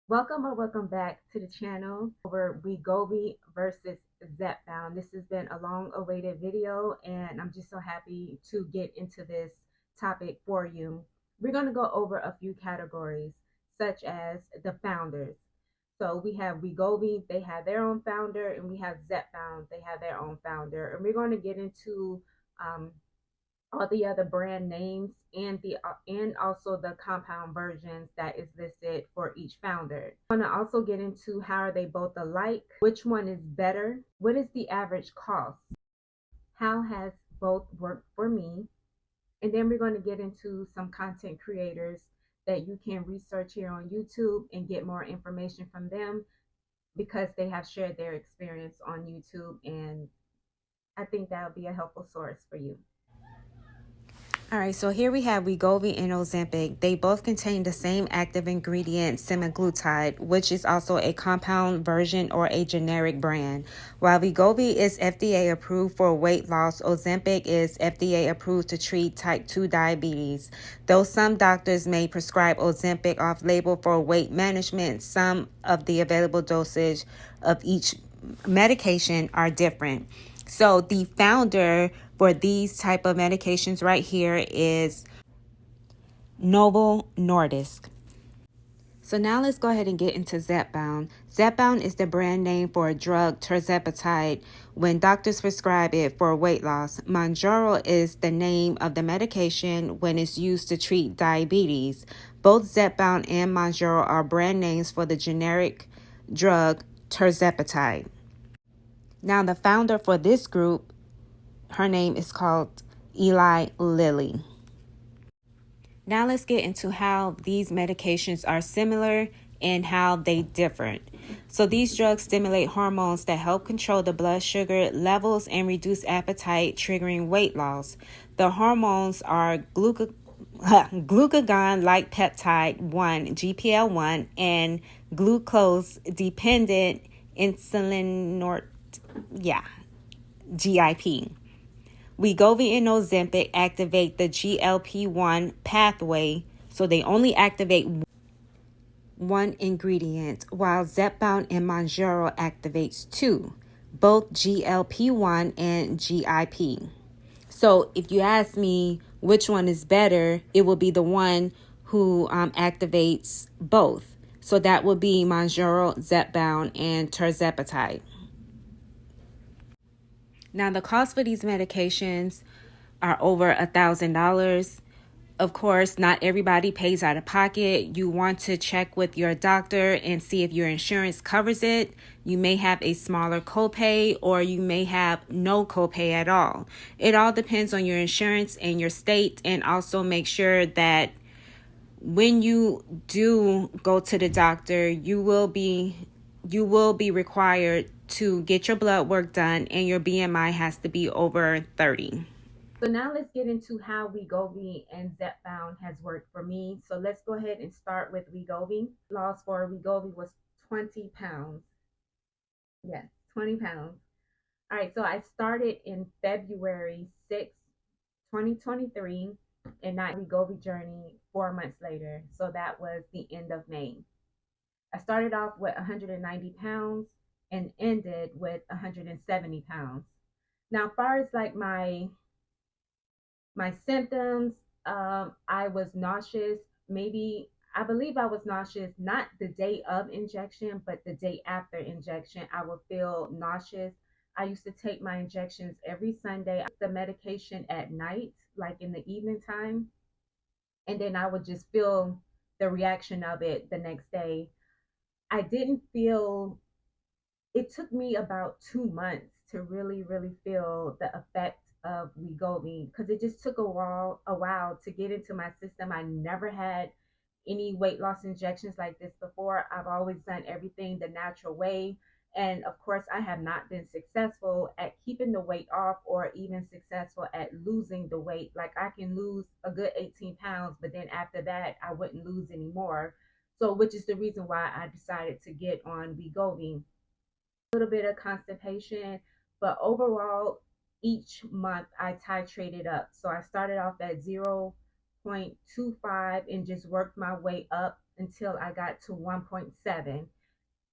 Welcome back to the channel over Wegovy versus Zepbound. This has been a long awaited video and I'm just so happy to get into this topic for you. We're going to go over a few categories such as the founders. So we have Wegovy, they have their own founder, and we have Zepbound, they have their own founder. And we're going to get into um, all the other brand names and also the compound versions that is listed for each founder. I'm going to also get into how are they both alike, which one is better, what is the average cost, how has both worked for me, and then we're going to get into some content creators that you can research here on YouTube and get more information from them because they have shared their experience on YouTube, and I think that will be a helpful source for you. All right, so here we have Wegovy and Ozempic. They both contain the same active ingredient, semaglutide, which is also a compound version or a generic brand. While Wegovy is FDA approved for weight loss, Ozempic is FDA approved to treat type 2 diabetes. Though some doctors may prescribe Ozempic off-label for weight management, some of the available dosage of each medication are different. So the founder for these type of medications right here is Novo Nordisk. So now let's go ahead and get into Zepbound. Zepbound is the brand name for a drug, Tirzepatide, when doctors prescribe it for weight loss. Mounjaro is the name of the medication when it's used to treat diabetes. Both Zepbound and Mounjaro are brand names for the generic drug Tirzepatide. Now the founder for this group, her name is called Eli Lilly. Now let's get into how these medications are similar and how they differ. So these drugs stimulate hormones that help control the blood sugar levels and reduce appetite, triggering weight loss. The hormones are glucagon-like peptide 1, GPL1, and glucose-dependent insulin, GIP. Wegovy and Ozempic activate the GLP-1 pathway, so they only activate one ingredient, while Zepbound and Mounjaro activates two, both GLP-1 and GIP. So if you ask me which one is better, it will be the one who activates both. So that would be Mounjaro, Zepbound, and Tirzepatide. Now, the cost for these medications are over $1,000. Of course, not everybody pays out of pocket. You want to check with your doctor and see if your insurance covers it. You may have a smaller copay or you may have no copay at all. It all depends on your insurance and your state, and also make sure that when you do go to the doctor, you will be required to get your blood work done, and your BMI has to be over 30. So now let's get into how Wegovy and Zepbound has worked for me. So let's go ahead and start with Wegovy. Loss for Wegovy was 20 pounds. Yes, 20 pounds. All right, so I started in February 6th, 2023, and not Wegovy journey 4 months later. So that was the end of May. I started off with 190 pounds and ended with 170 pounds. Now, as far as like my symptoms, I was nauseous. Maybe I believe I was nauseous not the day of injection, but the day after injection. I would feel nauseous. I used to take my injections every Sunday. I took the medication at night, like in the evening time, and then I would just feel the reaction of it the next day. I didn't feel, it took me about 2 months to really feel the effect of Wegovy because it just took a while to get into my system. I never had any weight loss injections like this before. I've always done everything the natural way. And of course, I have not been successful at keeping the weight off or even successful at losing the weight. Like I can lose a good 18 pounds, but then after that, I wouldn't lose anymore. So, which is the reason why I decided to get on Wegovy. A little bit of constipation, but overall, each month I titrated up. So I started off at 0.25 and just worked my way up until I got to 1.7.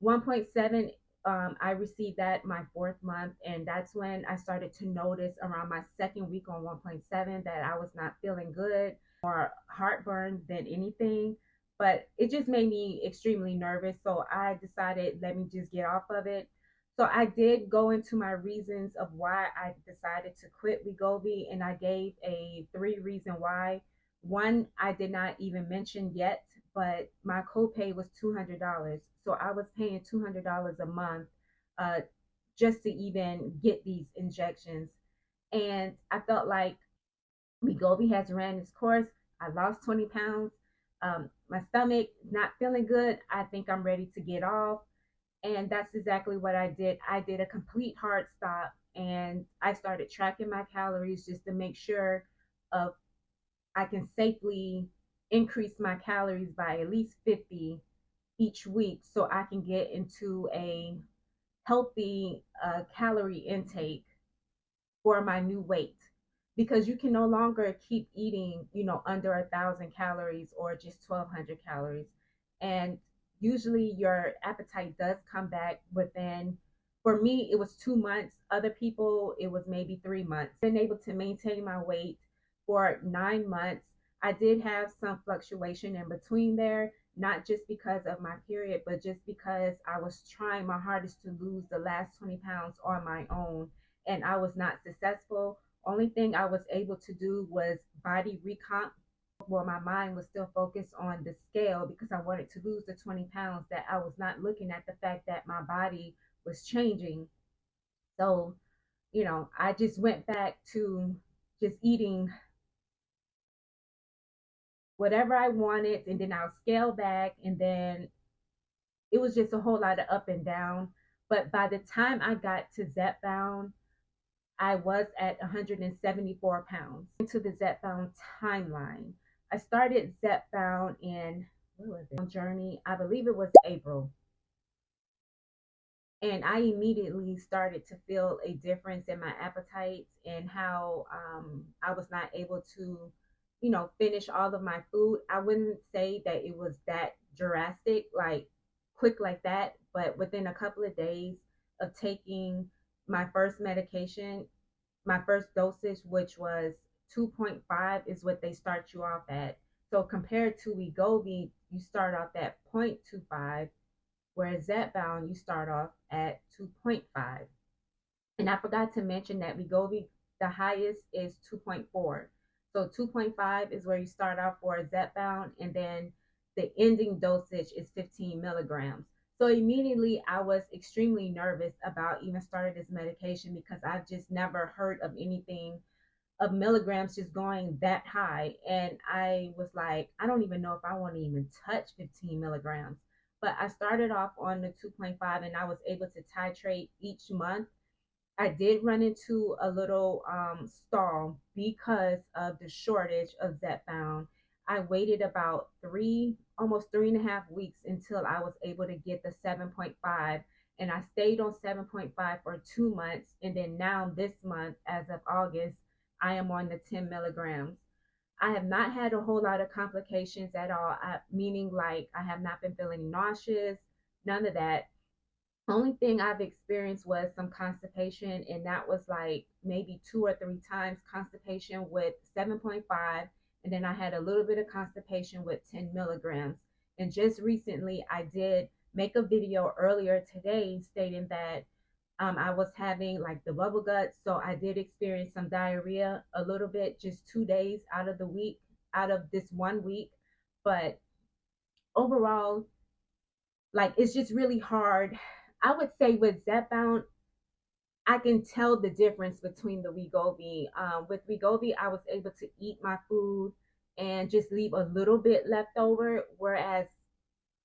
1.7, I received that my fourth month, and that's when I started to notice around my second week on 1.7 that I was not feeling good, more heartburn than anything. But it just made me extremely nervous. So I decided, let me just get off of it. So I did go into my reasons of why I decided to quit Wegovy, and I gave a three reason why. One, I did not even mention yet, but my copay was $200. So I was paying $200 a month uh, just to even get these injections. And I felt like Wegovy has ran its course. I lost 20 pounds. My stomach not feeling good. I think I'm ready to get off. And that's exactly what I did. I did a complete hard stop, and I started tracking my calories just to make sure of I can safely increase my calories by at least 50 each week so I can get into a healthy calorie intake for my new weight, because you can no longer keep eating, under 1,000 calories or just 1,200 calories. And usually your appetite does come back within, for me, it was 2 months. Other people, it was maybe 3 months. Been able to maintain my weight for 9 months. I did have some fluctuation in between there, not just because of my period, but just because I was trying my hardest to lose the last 20 pounds on my own, and I was not successful. Only thing I was able to do was body recomp. Well, my mind was still focused on the scale because I wanted to lose the 20 pounds, that I was not looking at the fact that my body was changing. So, I just went back to just eating whatever I wanted, and then I'll scale back, and then it was just a whole lot of up and down. But by the time I got to Zepbound, I was at 174 pounds. Into the Zepbound timeline, I started Zepbound in, what was it? Journey, I believe it was April. And I immediately started to feel a difference in my appetite and how I was not able to, finish all of my food. I wouldn't say that it was that drastic, like quick like that, but within a couple of days of taking my first medication, my first dosage, which was 2.5, is what they start you off at. So compared to Wegovy, you start off at 0.25, whereas Zepbound, you start off at 2.5. And I forgot to mention that Wegovy, the highest is 2.4. So 2.5 is where you start off for Zepbound, and then the ending dosage is 15 milligrams. So immediately I was extremely nervous about even starting this medication because I've just never heard of anything of milligrams just going that high. And I was like, I don't even know if I want to even touch 15 milligrams. But I started off on the 2.5, and I was able to titrate each month. I did run into a little stall because of the shortage of Zepbound. I waited about almost 3.5 weeks until I was able to get the 7.5. And I stayed on 7.5 for 2 months. And then now this month, as of August, I am on the 10 milligrams. I have not had a whole lot of complications at all, meaning like I have not been feeling nauseous, none of that. Only thing I've experienced was some constipation, and that was like maybe 2 or 3 times constipation with 7.5, and then I had a little bit of constipation with 10 milligrams. And just recently, I did make a video earlier today stating that I was having like the bubble guts, so I did experience some diarrhea a little bit, just 2 days out of the week, out of this one week. But overall, like it's just really hard. I would say with Zepbound, I can tell the difference between the Wegovy. With Wegovy, I was able to eat my food and just leave a little bit left over, whereas,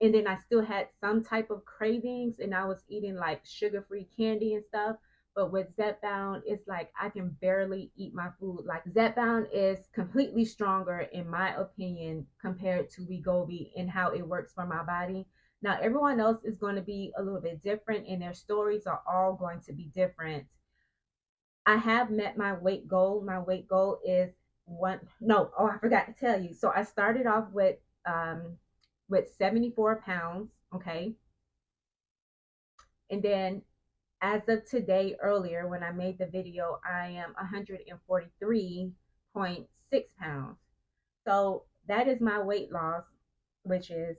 and then I still had some type of cravings, and I was eating like sugar-free candy and stuff. But with Zepbound, it's like I can barely eat my food. Like Zepbound is completely stronger, in my opinion, compared to Wegovy and how it works for my body. Now, everyone else is going to be a little bit different, and their stories are all going to be different. I have met my weight goal. My weight goal is one. No, oh, I forgot to tell you. So I started off with with 74 pounds. Okay. And then as of today, earlier when I made the video, I am 143.6 pounds. So that is my weight loss, which is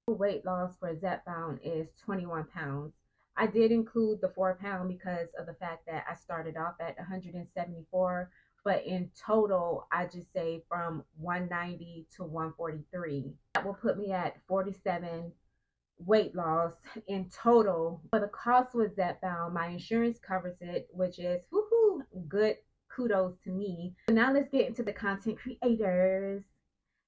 weight loss for Zepbound is 21 pounds. I did include the 4 pound because of the fact that I started off at 174, but in total, I just say from 190 to 143. That will put me at 47 weight loss in total. For the cost with Zepbound, my insurance covers it, which is woohoo, good, kudos to me. So now let's get into the content creators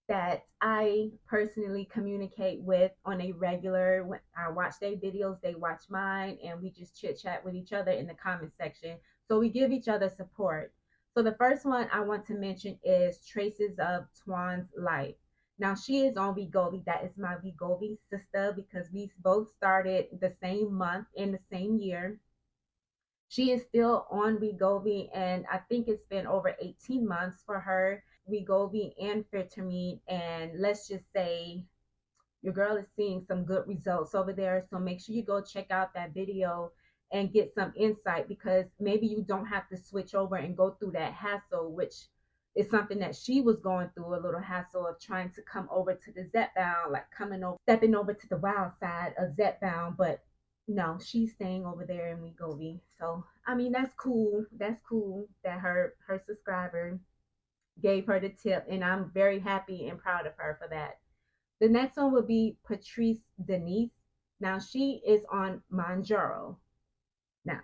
that I personally communicate with on a regular. When I watch their videos, they watch mine, and we just chit chat with each other in the comment section. So we give each other support. So the first one I want to mention is Traces of Twan's Life. Now she is on Wegovy. That is my Wegovy sister because we both started the same month in the same year. She is still on Wegovy, and I think it's been over 18 months for her. Wegovy and Fertamine, and let's just say your girl is seeing some good results over there. So make sure you go check out that video and get some insight, because maybe you don't have to switch over and go through that hassle, which is something that she was going through, a little hassle of trying to come over to the Zepbound, like coming over, stepping over to the wild side of Zepbound. But no, she's staying over there in Wegovy. So I mean, that's cool. That's cool that her subscriber gave her the tip, and I'm very happy and proud of her for that. The next one would be Patrice Denise. Now she is on Mounjaro. Now,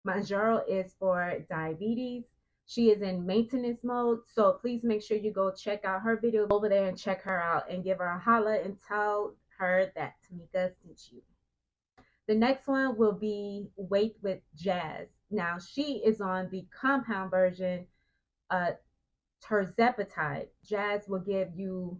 Mounjaro is for diabetes. She is in maintenance mode, so please make sure you go check out her video over there and check her out and give her a holla and tell her that Tamika sent you. The next one will be Weight with Jazz. Now she is on the compound version, uh, Tirzepatide. Jazz will give you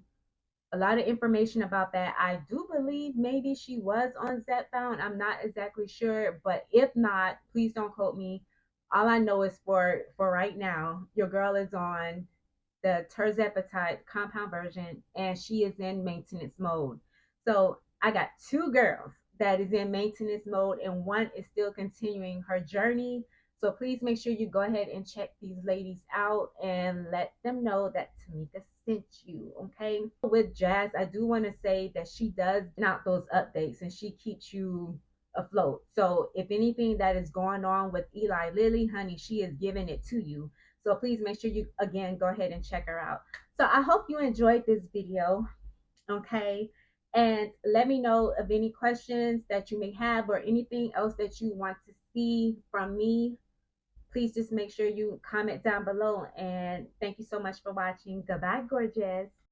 a lot of information about that. I do believe maybe she was on Zepbound. I'm not exactly sure, but if not, please don't quote me. All I know is for right now, your girl is on the Tirzepatide compound version, and she is in maintenance mode. So I got two girls that is in maintenance mode, and one is still continuing her journey. So please make sure you go ahead and check these ladies out and let them know that Tamika sent you. Okay. With Jazz, I do want to say that she does out those updates and she keeps you afloat. So if anything that is going on with Eli Lilly, honey, she is giving it to you. So please make sure you again go ahead and check her out. So I hope you enjoyed this video. Okay. And let me know of any questions that you may have or anything else that you want to see from me. Please just make sure you comment down below. And thank you so much for watching. Goodbye, gorgeous.